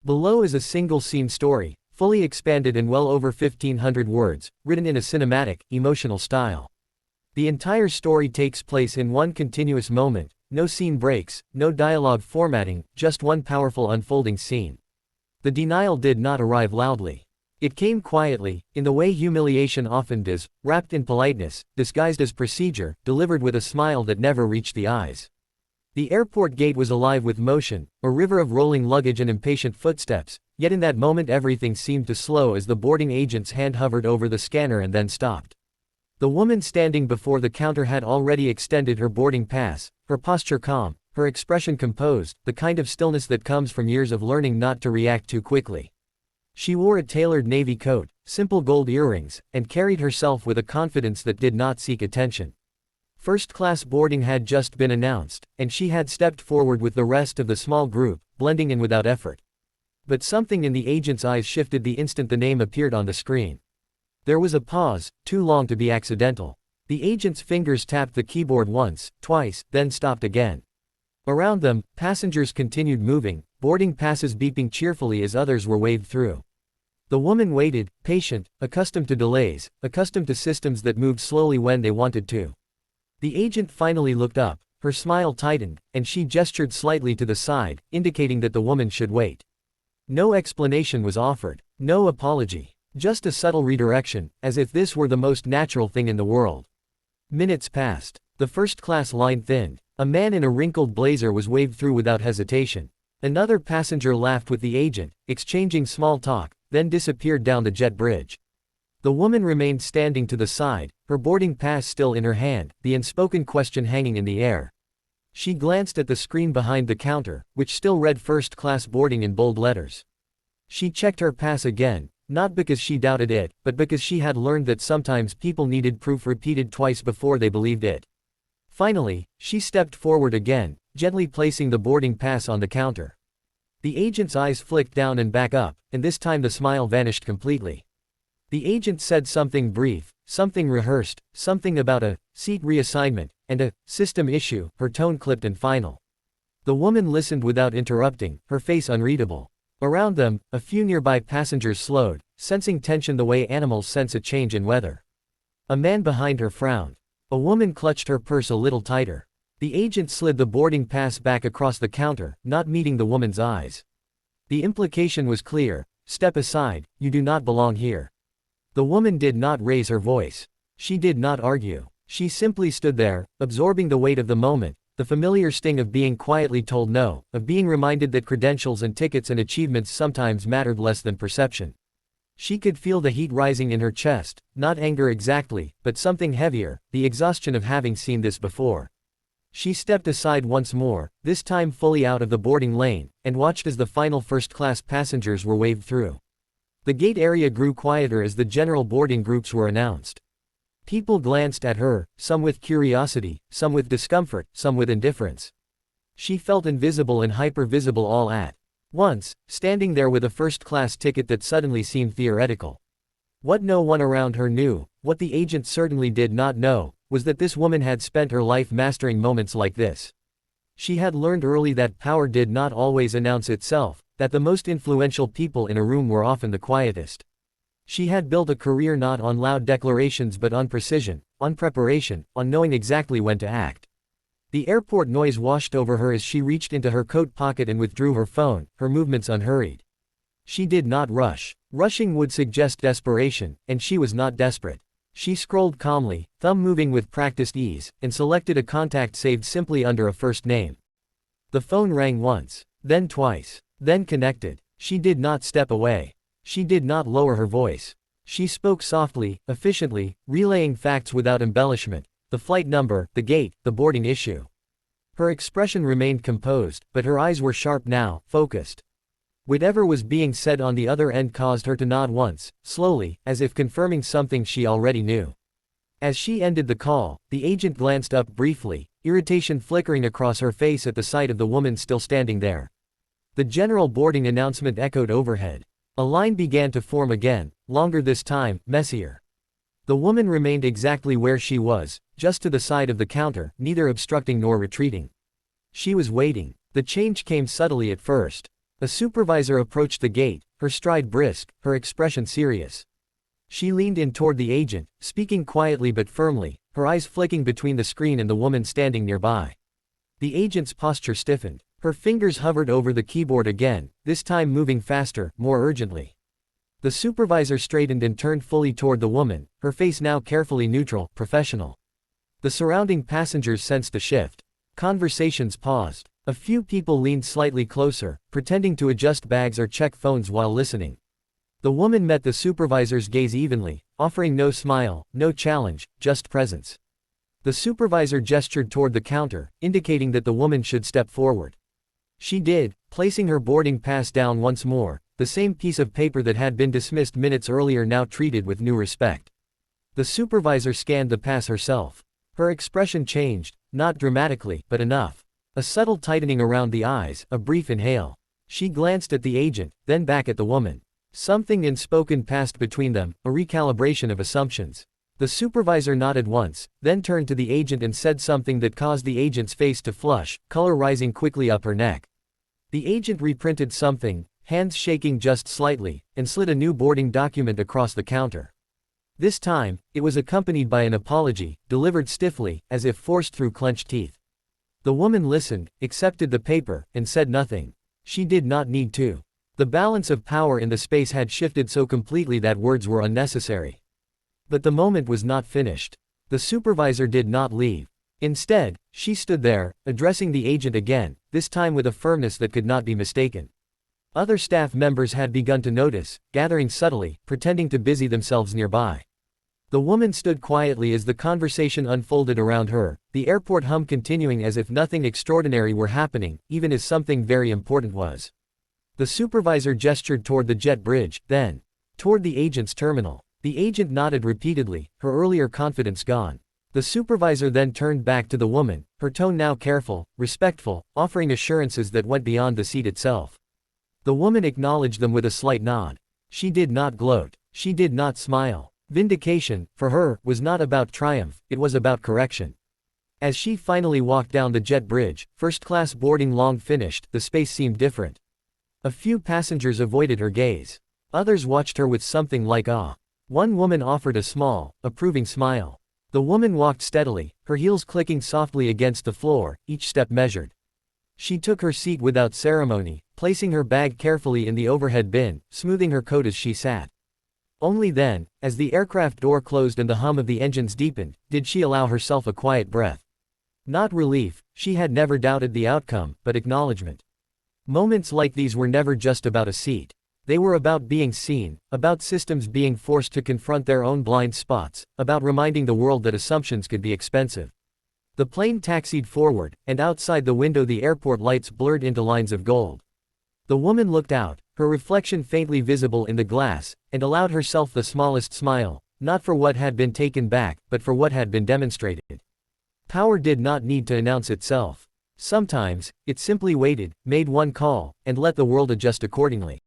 Below is a single-scene story, fully expanded in well over 1,500 words, written in a cinematic, emotional style. The entire story takes place in one continuous moment, no scene breaks, no dialogue formatting, just one powerful unfolding scene. The denial did not arrive loudly. It came quietly, in the way humiliation often does, wrapped in politeness, disguised as procedure, delivered with a smile that never reached the eyes. The airport gate was alive with motion, a river of rolling luggage and impatient footsteps, yet in that moment everything seemed to slow as the boarding agent's hand hovered over the scanner and then stopped. The woman standing before the counter had already extended her boarding pass, her posture calm, her expression composed, the kind of stillness that comes from years of learning not to react too quickly. She wore a tailored navy coat, simple gold earrings, and carried herself with a confidence that did not seek attention. First-class boarding had just been announced, and she had stepped forward with the rest of the small group, blending in without effort. But something in the agent's eyes shifted the instant the name appeared on the screen. There was a pause, too long to be accidental. The agent's fingers tapped the keyboard once, twice, then stopped again. Around them, passengers continued moving, boarding passes beeping cheerfully as others were waved through. The woman waited, patient, accustomed to delays, accustomed to systems that moved slowly when they wanted to. The agent finally looked up, her smile tightened, and she gestured slightly to the side, indicating that the woman should wait. No explanation was offered, no apology, just a subtle redirection, as if this were the most natural thing in the world. Minutes passed. The first-class line thinned. A man in a wrinkled blazer was waved through without hesitation. Another passenger laughed with the agent, exchanging small talk, then disappeared down the jet bridge. The woman remained standing to the side, her boarding pass still in her hand, the unspoken question hanging in the air. She glanced at the screen behind the counter, which still read first-class boarding in bold letters. She checked her pass again, not because she doubted it, but because she had learned that sometimes people needed proof repeated twice before they believed it. Finally, she stepped forward again, gently placing the boarding pass on the counter. The agent's eyes flicked down and back up, and this time the smile vanished completely. The agent said something brief, something rehearsed, something about a seat reassignment, and a system issue, her tone clipped and final. The woman listened without interrupting, her face unreadable. Around them, a few nearby passengers slowed, sensing tension the way animals sense a change in weather. A man behind her frowned. A woman clutched her purse a little tighter. The agent slid the boarding pass back across the counter, not meeting the woman's eyes. The implication was clear: step aside, you do not belong here. The woman did not raise her voice. She did not argue. She simply stood there, absorbing the weight of the moment, the familiar sting of being quietly told no, of being reminded that credentials and tickets and achievements sometimes mattered less than perception. She could feel the heat rising in her chest, not anger exactly, but something heavier, the exhaustion of having seen this before. She stepped aside once more, this time fully out of the boarding lane, and watched as the final first-class passengers were waved through. The gate area grew quieter as the general boarding groups were announced. People glanced at her, some with curiosity, some with discomfort, some with indifference. She felt invisible and hyper-visible all at once, standing there with a first-class ticket that suddenly seemed theoretical. What no one around her knew, what the agent certainly did not know, was that this woman had spent her life mastering moments like this. She had learned early that power did not always announce itself, that the most influential people in a room were often the quietest. She had built a career not on loud declarations but on precision, on preparation, on knowing exactly when to act. The airport noise washed over her as she reached into her coat pocket and withdrew her phone, her movements unhurried. She did not rush. Rushing would suggest desperation, and she was not desperate. She scrolled calmly, thumb moving with practiced ease, and selected a contact saved simply under a first name. The phone rang once, then twice, then connected. She did not step away. She did not lower her voice. She spoke softly, efficiently, relaying facts without embellishment: the flight number, the gate, the boarding issue. Her expression remained composed, but her eyes were sharp now, focused. Whatever was being said on the other end caused her to nod once, slowly, as if confirming something she already knew. As she ended the call, the agent glanced up briefly, irritation flickering across her face at the sight of the woman still standing there. The general boarding announcement echoed overhead. A line began to form again, longer this time, messier. The woman remained exactly where she was, just to the side of the counter, neither obstructing nor retreating. She was waiting. The change came subtly at first. A supervisor approached the gate, her stride brisk, her expression serious. She leaned in toward the agent, speaking quietly but firmly, her eyes flicking between the screen and the woman standing nearby. The agent's posture stiffened. Her fingers hovered over the keyboard again, this time moving faster, more urgently. The supervisor straightened and turned fully toward the woman, her face now carefully neutral, professional. The surrounding passengers sensed a shift. Conversations paused. A few people leaned slightly closer, pretending to adjust bags or check phones while listening. The woman met the supervisor's gaze evenly, offering no smile, no challenge, just presence. The supervisor gestured toward the counter, indicating that the woman should step forward. She did, placing her boarding pass down once more, the same piece of paper that had been dismissed minutes earlier now treated with new respect. The supervisor scanned the pass herself. Her expression changed, not dramatically, but enough. A subtle tightening around the eyes, a brief inhale. She glanced at the agent, then back at the woman. Something unspoken passed between them, a recalibration of assumptions. The supervisor nodded once, then turned to the agent and said something that caused the agent's face to flush, color rising quickly up her neck. The agent reprinted something, hands shaking just slightly, and slid a new boarding document across the counter. This time, it was accompanied by an apology, delivered stiffly, as if forced through clenched teeth. The woman listened, accepted the paper, and said nothing. She did not need to. The balance of power in the space had shifted so completely that words were unnecessary. But the moment was not finished. The supervisor did not leave. Instead, she stood there, addressing the agent again, this time with a firmness that could not be mistaken. Other staff members had begun to notice, gathering subtly, pretending to busy themselves nearby. The woman stood quietly as the conversation unfolded around her, the airport hum continuing as if nothing extraordinary were happening, even as something very important was. The supervisor gestured toward the jet bridge, then toward the agent's terminal. The agent nodded repeatedly, her earlier confidence gone. The supervisor then turned back to the woman, her tone now careful, respectful, offering assurances that went beyond the seat itself. The woman acknowledged them with a slight nod. She did not gloat. She did not smile. Vindication, for her, was not about triumph, it was about correction. As she finally walked down the jet bridge, first-class boarding long finished, the space seemed different. A few passengers avoided her gaze. Others watched her with something like awe. One woman offered a small, approving smile. The woman walked steadily, her heels clicking softly against the floor, each step measured. She took her seat without ceremony, placing her bag carefully in the overhead bin, smoothing her coat as she sat. Only then, as the aircraft door closed and the hum of the engines deepened, did she allow herself a quiet breath. Not relief, she had never doubted the outcome, but acknowledgement. Moments like these were never just about a seat. They were about being seen, about systems being forced to confront their own blind spots, about reminding the world that assumptions could be expensive. The plane taxied forward, and outside the window the airport lights blurred into lines of gold. The woman looked out, her reflection faintly visible in the glass, and allowed herself the smallest smile, not for what had been taken back, but for what had been demonstrated. Power did not need to announce itself. Sometimes, it simply waited, made one call, and let the world adjust accordingly.